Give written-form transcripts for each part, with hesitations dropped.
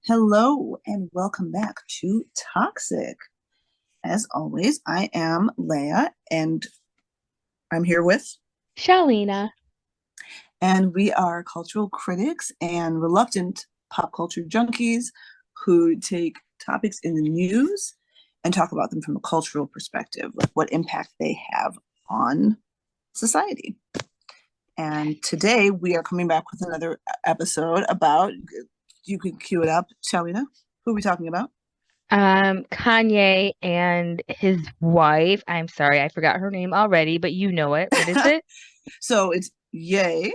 Hello and welcome back to Toxic. As always, I am Leia and I'm here with, Shalina. and we are cultural critics and reluctant pop culture junkies who take topics in the news and talk about them from a cultural perspective, like what impact they have on society. And today we are coming back with another episode about, you can cue it up, Shalina. Who are we talking about? Kanye and his wife. I'm sorry, I forgot her name already, but you know it. What is it? So it's Ye,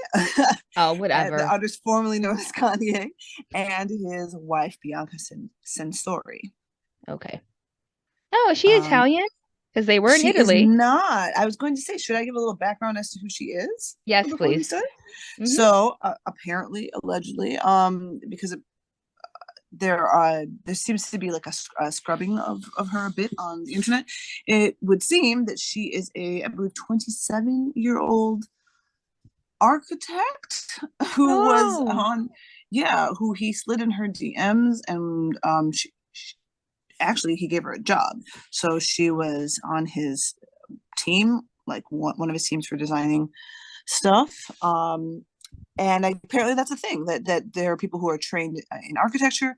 Oh, the whatever. artist formerly known as Kanye, and his wife Bianca Censori. Okay. Oh, is she Um, Italian? Because they were in she is Italy. not. I was going to say, should I give a little background as to who she is Yes, before we please. start? Mm-hmm. So apparently, allegedly, because there seems to be like a scrubbing of her a bit on the internet. It would seem that she is a, I believe, 27-year-old architect who was Oh, on, yeah, who he slid in her DMs, and actually he gave her a job. So she was on his team, like one of his teams for designing stuff. And apparently that's a thing that there are people who are trained in architecture,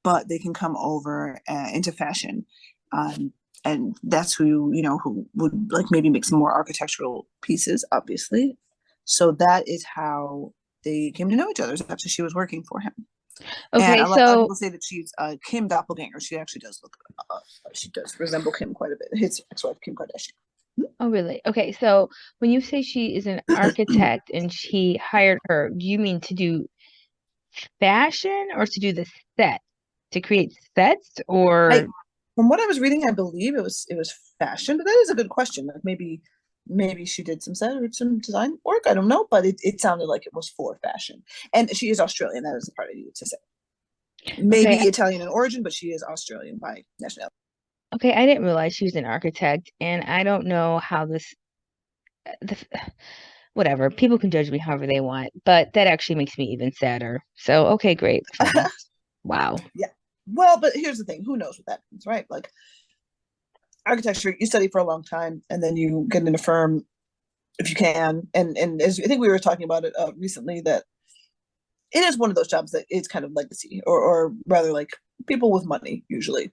but they can come over into fashion. And that's who would like maybe make some more architectural pieces, obviously. So that is how they came to know each other after she was working for him. And okay. a lot of So, people say that she's Kim doppelganger. She actually does look, she does resemble Kim quite a bit. His ex-wife, Kim Kardashian. oh, really? Okay. So, when you say she is an architect and she hired her, do you mean to do fashion or to do the set, to create sets, I, or from what I was reading, I believe it was fashion, but that is a good question. Like maybe she did some set or some design work. I don't know, but it sounded like it was for fashion. And she is Australian. That is the part I needed to say. okay? Maybe Italian in origin, but she is Australian by nationality. Okay, I didn't realize she was an architect, and I don't know how the, whatever, people can judge me however they want, but that actually makes me even sadder. So, okay, great, fine. Wow. Yeah. Well, but here's the thing: who knows what that means, right? Like architecture, you study for a long time, and then you get in a firm if you can. And as I think we were talking about it recently, that it is one of those jobs that is kind of legacy, or rather, like people with money usually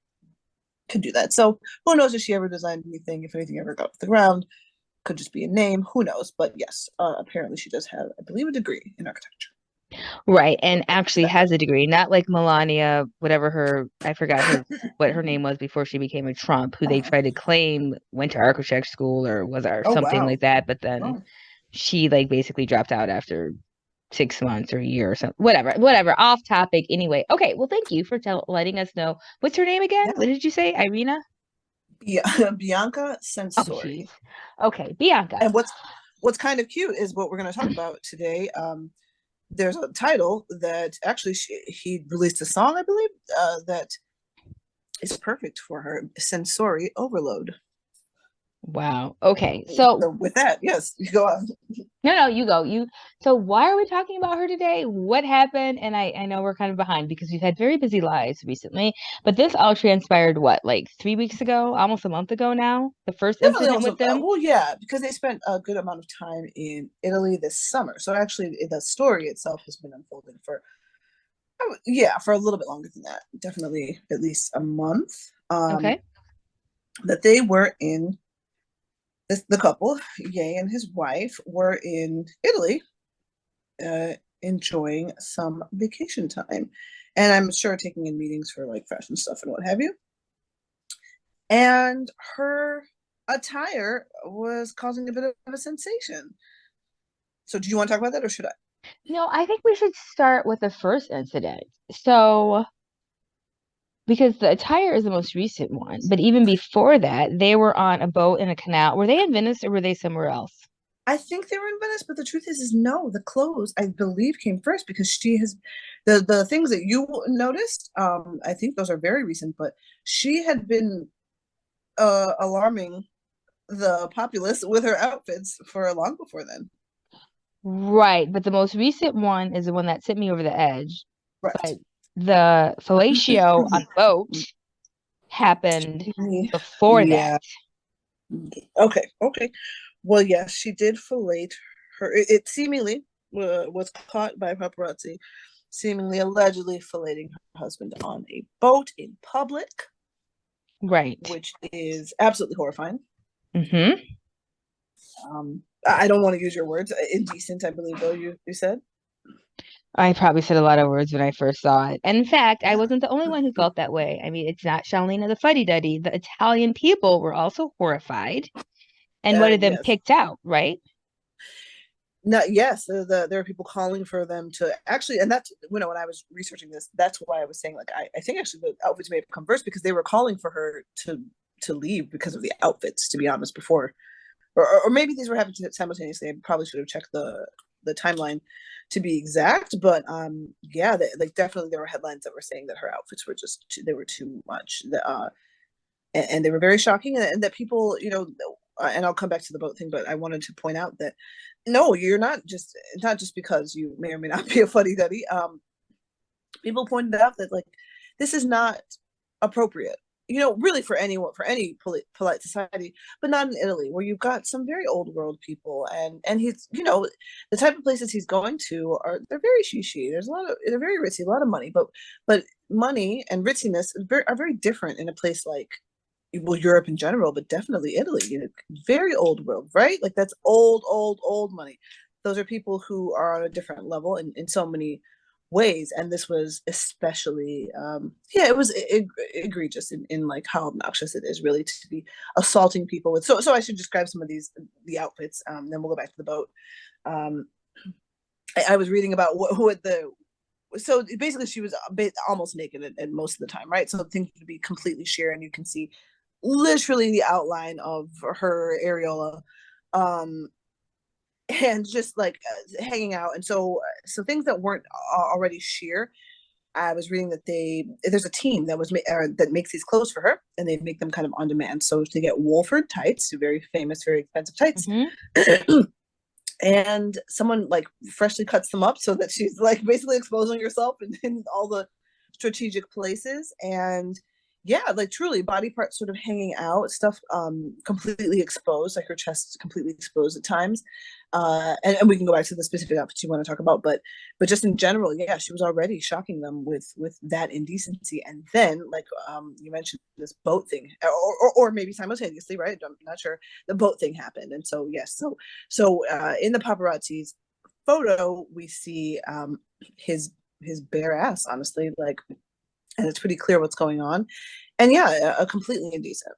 can do that. So who knows if she ever designed anything, if anything ever got off the ground? Could just be a name. Who knows? But yes, apparently she does have, I believe, a degree in architecture. Right, and actually has a degree, not like Melania, whatever I forgot what her name was before she became a Trump, who they Uh-huh. tried to claim went to architect school or Oh something wow. like that, but then Oh. she like basically dropped out after 6 months or a year or something. Whatever. Off topic. Anyway. Okay. Well, thank you for letting us know. What's her name again? Yeah. What did you say? Irina? Bianca Oh, jeez. Censori. Okay, Bianca. And what's kind of cute is what we're going to talk about today. There's a title that actually he released a song, I believe, that is perfect for her: sensory overload. Wow. Okay. So So with that, yes, you go on. no, you go. So why are we talking about her today? What happened? And I know we're kind of behind because we've had very busy lives recently, but this all transpired what, like 3 weeks ago, almost a month ago now? The first Definitely incident also, with them? well, yeah, because they spent a good amount of time in Italy this summer. So actually, the story itself has been unfolding for, yeah, for a little bit longer than that. Definitely at least a month. Um, Okay. that they were in the couple, Ye and his wife, were in Italy, enjoying some vacation time, and I'm sure taking in meetings for like fashion stuff and what have you. And her attire was causing a bit of a sensation. So, do you want to talk about that, or should I? No, I think we should start with the first incident. So because the attire is the most recent one, but even before that, they were on a boat in a canal. Were they in Venice or were they somewhere else? I think they were in Venice, but the truth is no. The clothes, I believe, came first because she has the things that you noticed. I think those are very recent, but she had been alarming the populace with her outfits for long before then. Right, but the most recent one is the one that sent me over the edge. But Correct. The fellatio on the boat happened before that. Yeah. Okay. Okay. Well, yes, she did fillet her. It seemingly was caught by paparazzi, seemingly allegedly filleting her husband on a boat in public, Right. which is absolutely horrifying. Hmm. I don't want to use your words, indecent, I believe, though you said. I probably said a lot of words when I first saw it. And in fact, I Yeah. wasn't the only one who felt that way. I mean, it's not Charlene the Fuddy Duddy. The Italian people were also horrified and wanted them Yes. kicked out, right? Not yes. There are people calling for them to actually, and that's when I was researching this. That's why I was saying like I think actually the outfits may have come first because they were calling for her to leave because of the outfits. To be honest, before or maybe these were happening simultaneously. I probably should have checked the timeline to be exact, but yeah, like definitely there were headlines that were saying that her outfits were just they were too much. And they were very shocking, and that people, and I'll come back to the boat thing, but I wanted to point out that no, you're not just because you may or may not be a fuddy duddy. People pointed out that like this is not appropriate, really for anyone, for any polite society, but not in Italy, where you've got some very old world people, and he's, the type of places he's going to they're very shishi. They're very ritzy, a lot of money, but money and ritziness are very different in a place like, well, Europe in general, but definitely Italy. Very old world, right? Like that's old, old, old money. Those are people who are on a different level in so many ways, and this was especially, yeah, it was egregious in like how obnoxious it is really to be assaulting people with. So I should describe some of the outfits. Then we'll go back to the boat. Um, I was reading about what the so basically she was almost naked at most of the time, right? So things would be completely sheer, and you can see literally the outline of her areola, um and just like hanging out. And so things that weren't already sheer, I was reading that there's a team that makes these clothes for her, and they make them kind of on demand. So they get Wolford tights, very famous, very expensive tights. Hmm. And someone like freshly cuts them up so that she's like basically exposing herself in all the strategic places. And yeah, like truly body parts sort of hanging out, stuff completely exposed, like her chest completely exposed at times. And we can go back to the specific outfits you want to talk about, but just in general, yeah, she was already shocking them with that indecency. And then like you mentioned this boat thing, or maybe simultaneously, right? I'm not sure. The boat thing happened. And so yes, so in the paparazzi's photo we see his bare ass, honestly, like, and it's pretty clear what's going on. And yeah, a completely indecent.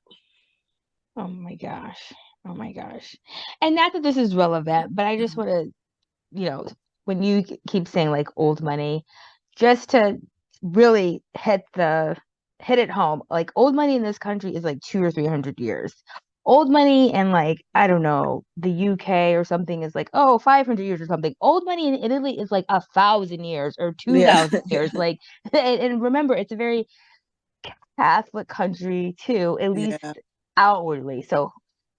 Oh my gosh. Oh my gosh. And not that this is relevant, but I just want to, you know, when you keep saying like old money, just to really hit it home, like old money in this country is like 200 or 300 years. Old money in like, I don't know, the UK or something is like, oh, 500 years or something. Old money in Italy is like 1,000 years or Yeah. 2,000 years. Like, and remember, it's a very Catholic country too, at least Yeah. outwardly. So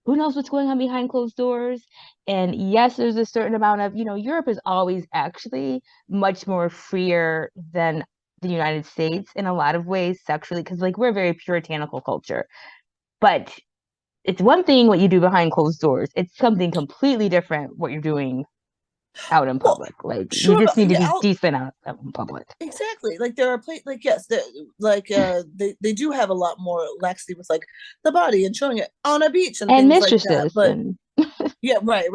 who knows what's going on behind closed doors? And yes, there's a certain amount of, Europe is always actually much more freer than the United States in a lot of ways sexually, because like we're a very puritanical culture. But it's one thing what you do behind closed doors. It's something completely different what you're doing out in Well, public. Like you sure, but just need to yeah, be decent out in public. exactly. Like there are like yes, like they do have a lot more laxity with like the body and showing it on a beach and And things like that. mistresses But and yeah, right,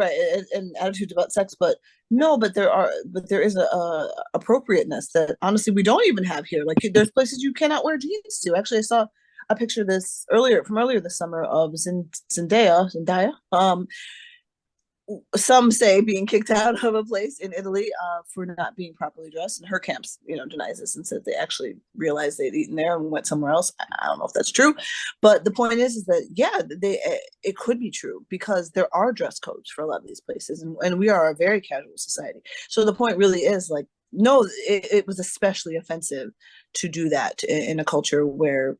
and attitudes about sex, but no, but there is a appropriateness that honestly we don't even have here. Like there's places you cannot wear jeans to. Actually, I saw a picture this earlier this summer of Zendaya, some say being kicked out of a place in Italy for not being properly dressed, and her camps, denies this and said they actually realized they'd eaten there and went somewhere else. I don't know if that's true, but the point is that yeah, it could be true because there are dress codes for a lot of these places, and we are a very casual society. So the point really is like, no, it was especially offensive to do that in a culture where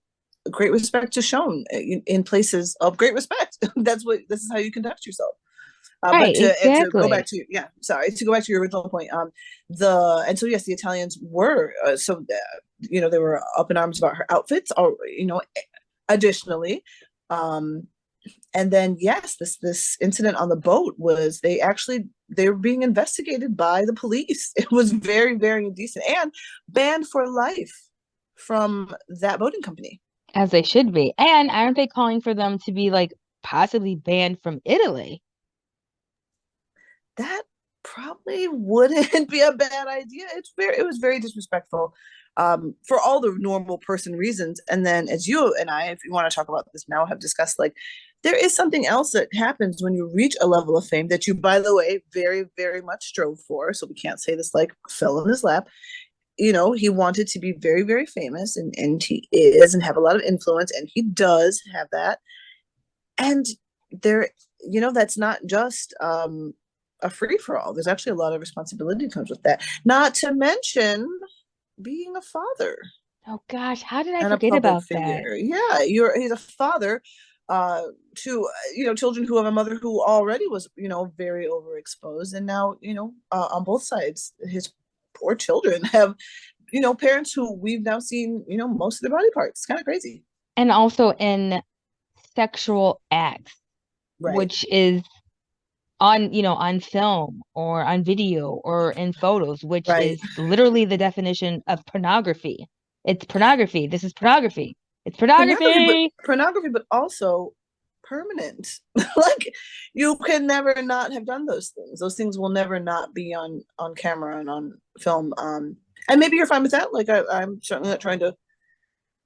great respect is shown in places of great respect. This is how you conduct yourself. Right, But to go back exactly. to, yeah, sorry, to go back to your original point, the and so yes, the Italians were they were up in arms about her outfits, or additionally, um, and then yes, this incident on the boat was they were being investigated by the police. It was very, very indecent and banned for life from that boating company. As they should be. And aren't they calling for them to be like possibly banned from Italy? That probably wouldn't be a bad idea. It was very disrespectful, for all the normal person reasons. And then, as you and I, if you want to talk about this now, have discussed, like, there is something else that happens when you reach a level of fame that you, by the way, very, very much strove for. So we can't say this like fell in his lap. He wanted to be very, very famous, and he is, and have a lot of influence, and he does have that. And there, that's not just a free for all. There's actually a lot of responsibility comes with that. Not to mention being a father Oh gosh, how did I and a forget public about that? figure. Yeah, he's a father to children who have a mother who already was very overexposed, and now on both sides, his poor children have parents who we've now seen most of their body parts. It's kind of crazy. And also in sexual acts, Right. which is on film or on video or in photos, which Right. is literally the definition of pornography. It's pornography. This is pornography. It's pornography. Pornography, but also permanent. Like, you can never not have done those things. Those things will never not be on camera and on film. And maybe you're fine with that. Like, I'm certainly not trying to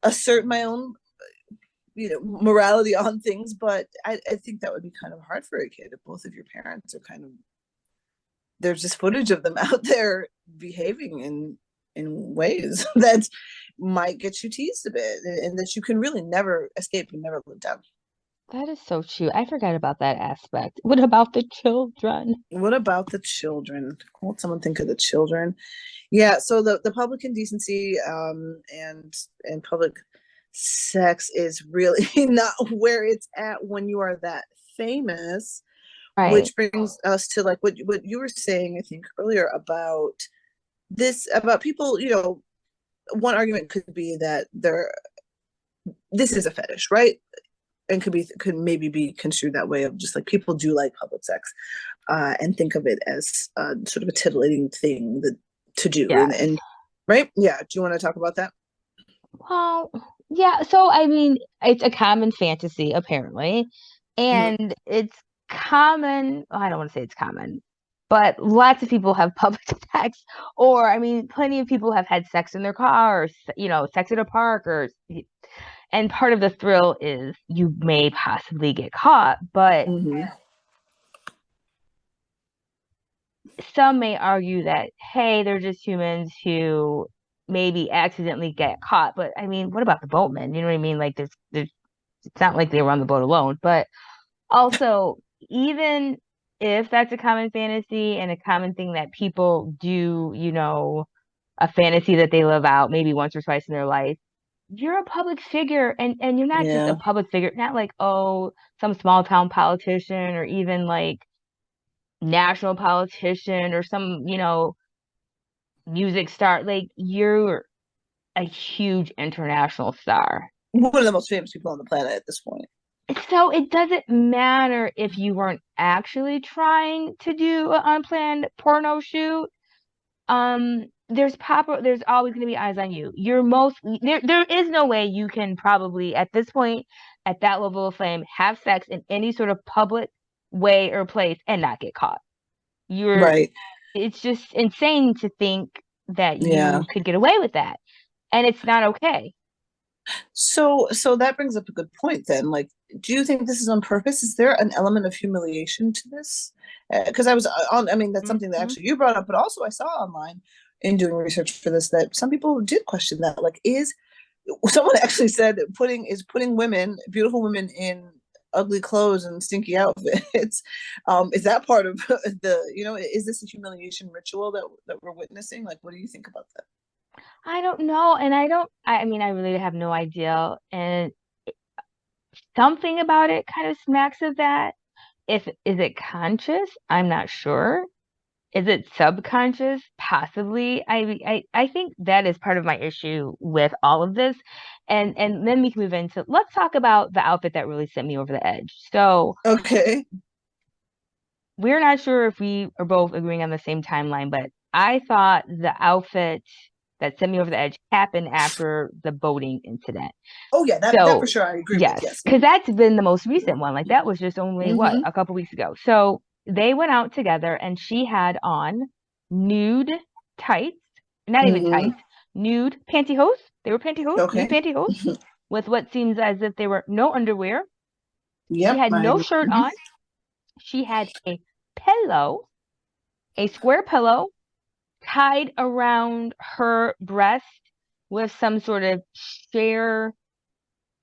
assert my own morality on things, but I think that would be kind of hard for a kid if both of your parents are kind of, there's just footage of them out there behaving in ways that might get you teased a bit, and that you can really never escape and never live down. That is so true. I forgot about that aspect. What about the children? What about the children? Won't someone think of the children? Yeah, so the public indecency, and public sex is really not where it's at when you are that famous, Right. which brings us to, like, what you were saying, I think, earlier about this, about people. One argument could be that this is a fetish, right? And could maybe be construed that way, of just like people do like public sex, and think of it as sort of a titillating thing to do, Yes. and right, yeah. Do you want to talk about that? Well, yeah. So, I mean, it's a common fantasy, apparently. Mhm. And it's common. I don't want to say it's common, but lots of people have public sex, or, I mean, plenty of people have had sex in their car, or, sex at a park, and part of the thrill is you may possibly get caught, but Mhm. some may argue that, hey, they're just humans who maybe accidentally get caught. But I mean, what about the boatmen? You know what I mean? Like, there's it's not like they were on the boat alone. But also, even if that's a common fantasy and a common thing that people do, a fantasy that they live out maybe once or twice in their life, you're a public figure, and you're not just a Yeah. public figure, not like, oh, some small town politician or even like national politician or some, music star. Like, you're a huge international star. One of the most famous people on the planet at this point. So it doesn't matter if you weren't actually trying to do an unplanned porno shoot. There's always going to be eyes on you. There is no way you can probably at this point, at that level of fame, have sex in any sort of public way or place and not get caught. You're Right. It's just insane to think that Yeah. you could get away with that, and it's not okay. So that brings up a good point then. Like, do you think this is on purpose? Is there an element of humiliation to this? Because I was on. I mean, that's something that Mhm. actually you brought up, but also I saw online in doing research for this that some people did question that. Like, is someone actually said that putting women, beautiful women, in ugly clothes and stinky outfits, is that part of is this a humiliation ritual that we're witnessing? Like, what do you think about that? I don't know, and I mean, I really have no idea, and something about it kind of smacks of that. is it conscious? I'm not sure. Is it subconscious? Possibly. I think that is part of my issue with all of this. And then we can move into, let's talk about the outfit that really sent me over the edge. So Okay. we're not sure if we are both agreeing on the same timeline, but I thought the outfit that sent me over the edge happened after the boating incident. Oh yeah, that for So, sure I agree with. yes, Yes. because that's been the most recent one. Like that was just only what, Mm-hmm. a couple weeks ago. So they went out together and she had on nude tights, not even Mm-hmm. tights, nude pantyhose. They were pantyhose, nude Okay. pantyhose with what seems as if they were no underwear. She Yep. had I no agree. shirt Mhm. on. She had a pillow, a square pillow tied around her breast with some sort of sheer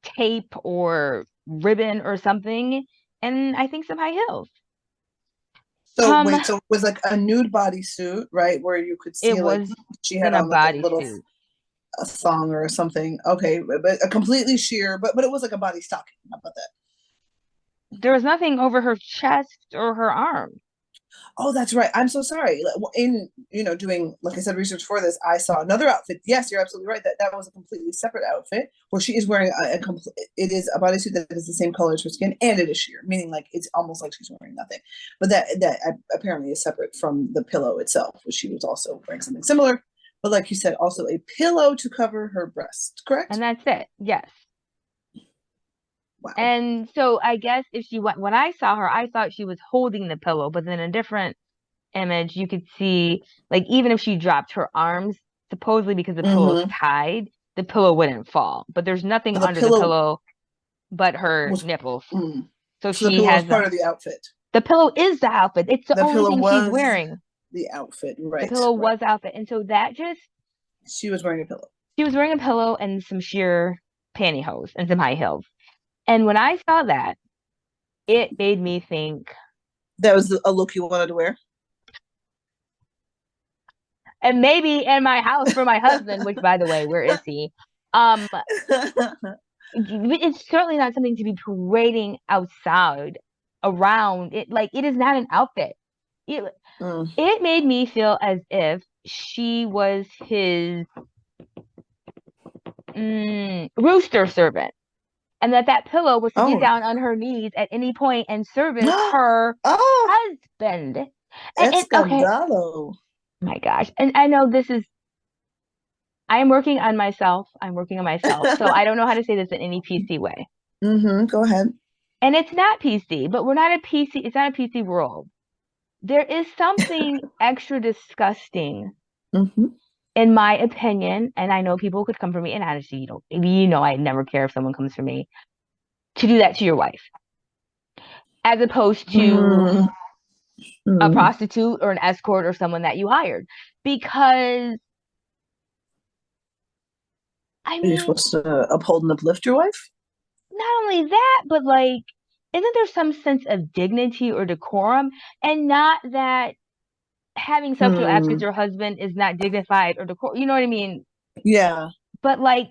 tape or ribbon or something, and I think some high heels. So Um, wait, so it was like a nude bodysuit, right? Where you could it see like was she in had a on like a little bodysuit. a thong or something. Okay, but a completely sheer, but it was like a body stocking. How about that? There was nothing over her chest or her arm. Oh, that's right. I'm so sorry. In doing like I said research for this, I saw another outfit. Yes, you're absolutely right. That was a completely separate outfit where she is wearing a complete. It is a bodysuit that is the same color as her skin, and it is sheer, meaning like it's almost like she's wearing nothing. But that apparently is separate from the pillow itself, which she was also wearing something similar. But like you said, also a pillow to cover her breast. And Correct? that's it. Yes. Wow. And so I guess if she went, when I saw her, I thought she was holding the pillow, but then in a different image, you could see, like, even if she dropped her arms, supposedly because the pillow is Mm-hmm. tied, the pillow wouldn't fall. But there's nothing So the under the pillow pillow but her was. nipples. Mm, So so the she pillow was has part of the outfit. the pillow is the outfit. It's the The only pillow thing she's was wearing. the outfit. The Right. pillow Right. was outfit. And so that just, She was wearing a pillow. she was wearing a pillow and some sheer pantyhose and some high heels. And when I saw that, it made me think, That was a look you wanted to wear. and maybe in my house for my husband, which by the way, where is he? Um, it's certainly not something to be parading outside around. It like it is not an outfit. It Mm. it made me feel as if she was his rooster servant, and that pillow was to get Oh. down on her knees at any point and service her Oh, husband. And okay, escandalo. my gosh, and I know this is. I am working on myself. I'm working on myself, so I don't know how to say this in any PC way. Go ahead. And it's not PC, but we're not a PC. It's not a PC world. There is something extra disgusting, Mm-hmm. in my opinion, and I know people could come for me, and honestly, I never care if someone comes for me, to do that to your wife, as opposed to Mm. a Mm. prostitute or an escort or someone that you hired. Because, I Are you mean, supposed to uphold and uplift your wife? not only that, but like, isn't there some sense of dignity or decorum? And not that having sexual acts with Hmm. your husband is not dignified or decorum. You know what I mean? Yeah. But like,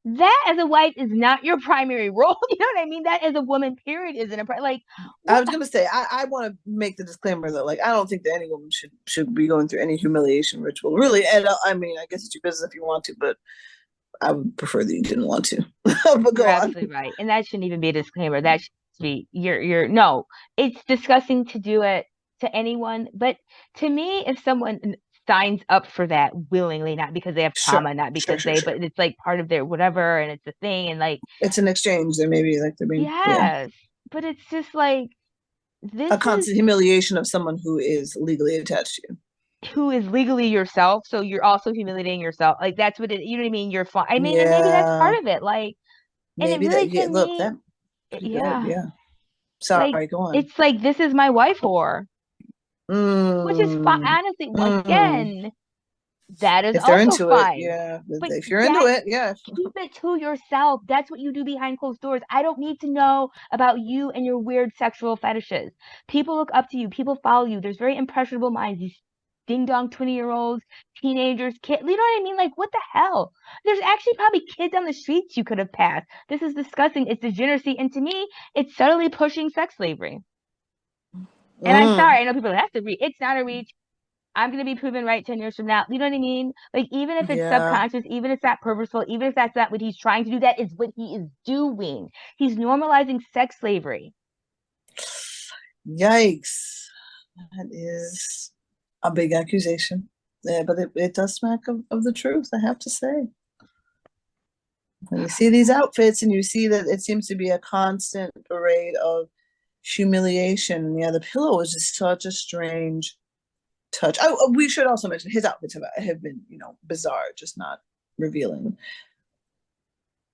that as a wife is not your primary role. You know what I mean? That as a woman, period, isn't a like I what? was gonna say I want to make the disclaimer though, like I don't think that any woman should be going through any humiliation ritual, really. And I mean, I guess it's your business if you want to, but I would prefer that you didn't want to. But You're go on. absolutely right, and that shouldn't even be a disclaimer. That should be you're no. It's disgusting to do it to anyone, but to me, if someone signs up for that willingly, not because they have Sure, trauma, not sure, because sure, they, sure. but it's like part of their whatever, and it's a thing, and like It's an exchange. There may be like there being yeah yes, but it's just like this a is constant humiliation of someone who is legally attached to you. who is legally yourself, so you're also humiliating yourself. Like that's what it, you know what I mean? You're fine. I mean, and maybe that's Yeah, part of it. Like, and it maybe really that. to Yeah, look, me, that pretty good. yeah, Yeah. like Sorry, go on. it's like this is my wife whore, which is fine. Mm, Honestly, mm. again, that is If they're also into it, fine. yeah. But If you're into that it, yeah. keep it to yourself. That's what you do behind closed doors. I don't need to know about you and your weird sexual fetishes. People look up to you. People follow you. There's very impressionable minds. ding dong 20-year-olds, teenagers, kids. You know what I mean? Like, what the hell? There's actually probably kids on the streets you could have passed. This is disgusting. It's degeneracy. And to me, it's subtly pushing sex slavery. And I'm Mm, sorry, I know people have to reach. It's not a reach. I'm going to be proven right 10 years from now. You know what I mean? Like, even if it's yeah. subconscious, even if it's not purposeful, even if that's not what he's trying to do, that is what he is doing. He's normalizing sex slavery. Yikes. That is a big accusation. Yeah, but it does smack of the truth, I have to say. When you see these outfits and you see that it seems to be a constant parade of humiliation, and yeah, the pillow is just such a strange touch. Oh, we should also mention his outfits have been, bizarre, just not revealing.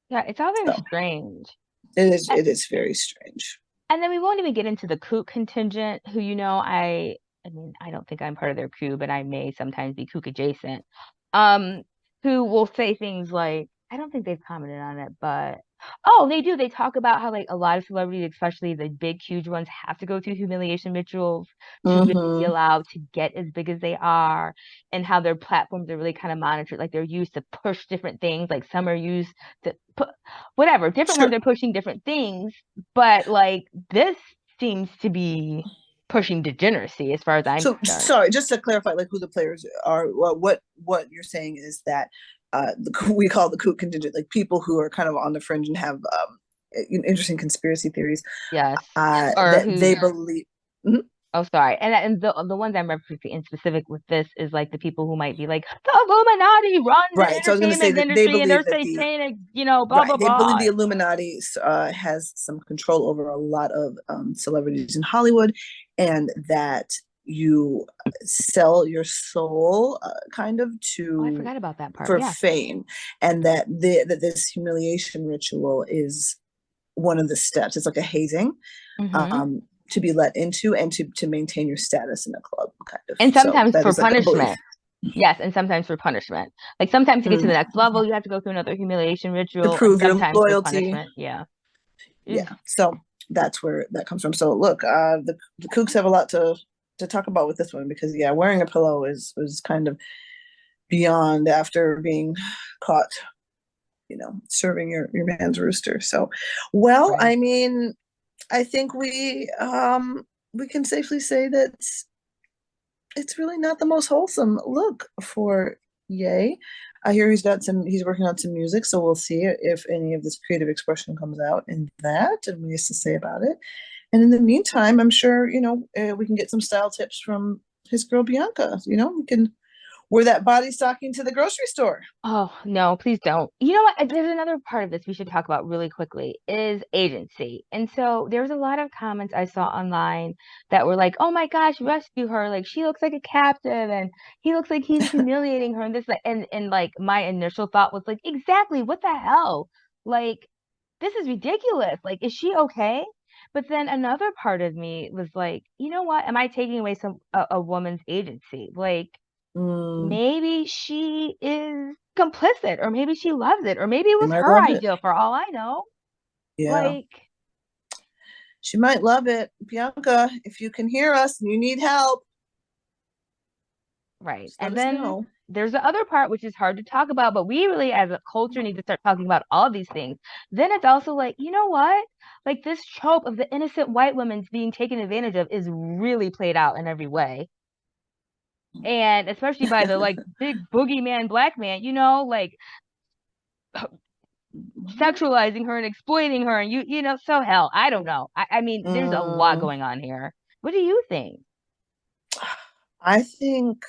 Yeah, it's all very So strange. it is A- it is very strange. And then we won't even get into the kook contingent, who, I mean, I don't think I'm part of their crew, but I may sometimes be kook adjacent. Um, who will say things like, I don't think they've commented on it, but oh, they do. They talk about how like a lot of celebrities, especially the big, huge ones, have to go through humiliation rituals to really be Mm-hmm. allowed to get as big as they are, and how their platforms are really kind of monitored. Like they're used to push different things. Like some are used to put whatever, different ones Sure. are pushing different things, but like this seems to be pushing degeneracy as far as I'm So concerned. sorry, just to clarify, like who the players are. What you're saying is that we call the kook contingent, like people who are kind of on the fringe and have interesting conspiracy theories. Yes. Or That they who, believe. Mhm. oh, sorry. And the ones I'm referencing in specific with this is like the people who might be like, the Illuminati runs the Right. So I was going to say entertainment that they industry and believe they're that the satanic, blah, right blah, they believe blah. the Illuminati has some control over a lot of celebrities in Hollywood, and that you sell your soul kind of Oh, I to forgot about that part. for Yeah. fame, and that this humiliation ritual is one of the steps. It's like a hazing, Hmm. um, to be let into and to maintain your status in a club, kind of. And So sometimes that for is like a belief. punishment. Yes, and sometimes for punishment. Like sometimes to get to the Mm. next level, you have to go through another humiliation To ritual, and prove your sometimes for loyalty. punishment. Yeah. Yeah. So that's where that comes from. So look, the Kooks have a lot to talk about with this one, because yeah, wearing a pillow is kind of beyond after being caught, serving your man's rooster. So, well, Right. I mean, I think we can safely say that it's really not the most wholesome look for Ye. I hear he's working on some music, so we'll see if any of this creative expression comes out in that and what he has to say about it. And in the meantime, I'm sure, we can get some style tips from his girl Bianca. We can wear that body stocking to the grocery store. Oh, no, please don't. You know what? There's another part of this we should talk about really quickly is agency. And so there's a lot of comments I saw online that were like, "Oh my gosh, rescue her. Like she looks like a captive and he looks like he's humiliating her and this like and like my initial thought was like, "Exactly, what the hell? Like this is ridiculous. Like is she okay?" But then another part of me was like, "You know what? Am I taking away a woman's agency? Like Mm, maybe she is complicit, or maybe she loves it, or maybe it she was might her love it. idea for all I know." Yeah, Like, she might love it. Bianca, if you can hear us and you need help, right. just let And us then know. there's the other part, which is hard to talk about, but we really, as a culture, need to start talking about all these things. Then it's also like, you know what? Like, this trope of the innocent white woman's being taken advantage of is really played out in every way. And especially by the like big boogeyman black man, like sexualizing her and exploiting her and so hell I don't know. I mean there's a lot Mm, going on here. What do you think? I think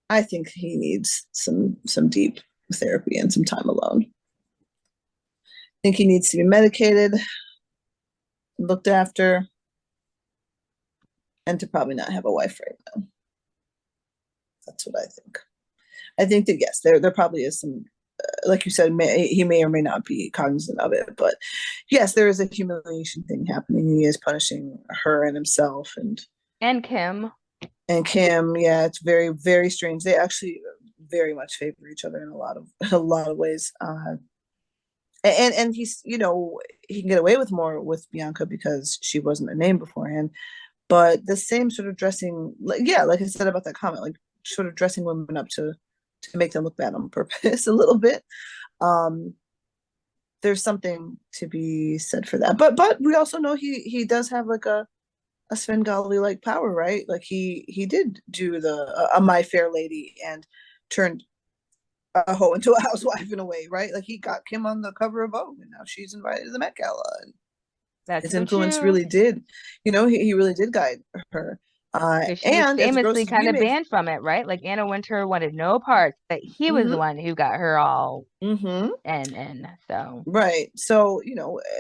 I think he needs some deep therapy and some time alone. I think he needs to be medicated, looked after, and to probably not have a wife right now. That's what I think. I think that yes, there probably is some, like you said, he may or may not be cognizant of it, but yes, there is a humiliation thing happening. He is punishing her and himself And Kim. and Kim. Yeah, it's very very strange. They actually very much favor each other in a lot of a lot of ways. And he's he can get away with more with Bianca because she wasn't a name beforehand, but the same sort of dressing, yeah, like I said about that comment, like sort of dressing women up to make them look bad on purpose a little bit. Um, there's something to be said for that. But we also know he does have like a Svengali like power, right? Like he did do the My Fair Lady and turned a hoe into a housewife in a way, right? Like he got Kim on the cover of Vogue, and now she's invited to the Met Gala, and That's his so influence true. really did, he really did guide her. Because she was And as gross famously as we kind of may, banned from it, right? Like Anna Wintour wanted no parts, but he was the mm-hmm, one who got her all mm-hmm, in. So right. So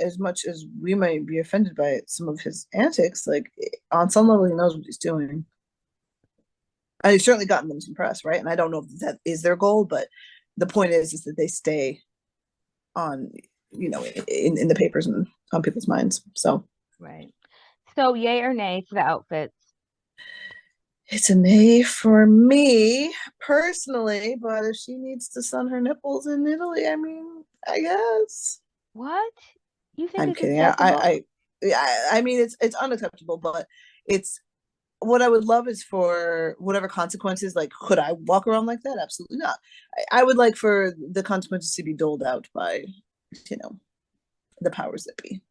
as much as we might be offended by some of his antics, like on some level, he knows what he's doing. And he's certainly gotten them some press, right? And I don't know if that is their goal, but the point is that they stay on, in the papers and on people's minds. So right. So yay or nay for the outfits? it's an A for me personally, but if she needs to sun her nipples in Italy, I mean, I guess. What? You think I'm it's kidding. acceptable? I mean, it's unacceptable, but it's what I would love is for whatever consequences. Like, could I walk around like that? Absolutely not. I would like for the consequences to be doled out by, you know, the powers that be.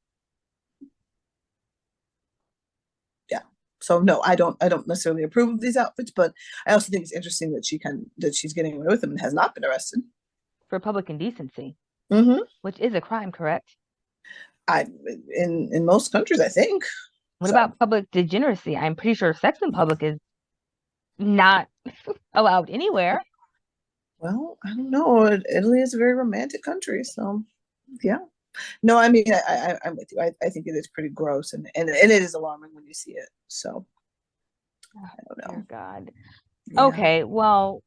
Yeah. So no, I don't necessarily approve of these outfits, but I also think it's interesting that she's getting away with them and has not been arrested. For public indecency, Mm-hmm. which is a crime, correct? I in most countries, I think. What So about public degeneracy? I'm pretty sure sex in public is not allowed anywhere. well, I don't know. Italy is a very romantic country, so yeah. No, I mean I'm with you. I think it is pretty gross and it is alarming when you see it. So Oh, I don't know. dear God. Yeah. Okay, well,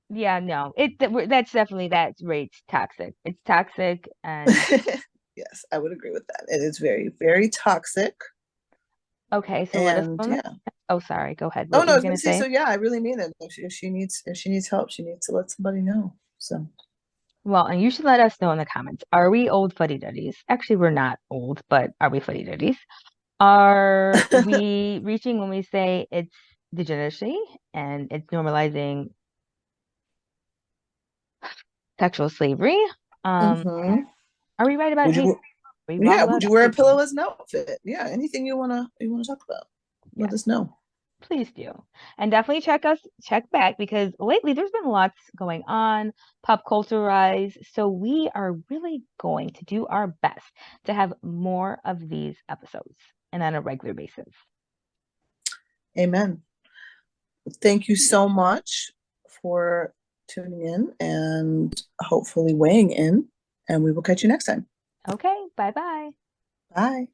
yeah, no, that's definitely that rate's toxic. It's toxic, and Yes, I would agree with that. It is very, very toxic. okay, so let us And know. yeah. Oh, sorry. Go ahead. Oh What were no, I you was gonna gonna say, say? so yeah, I really mean it. If she needs help, she needs to let somebody know. So Well, and you should let us know in the comments. Are we old fuddy-duddies? Actually, we're not old, but are we fuddy-duddies? Are we reaching when we say it's degeneracy and it's normalizing sexual slavery? Um, hmm are we right about would hate? you Are we wrong yeah, about would you wear a everything? pillow as an outfit? Yeah, anything you wanna talk about. Let Yes, us know. please do. And definitely check back because lately there's been lots going on, pop culture rise. So we are really going to do our best to have more of these episodes and on a regular basis. Amen. Thank you so much for tuning in and hopefully weighing in. And we will catch you next time. Okay, bye bye. Bye.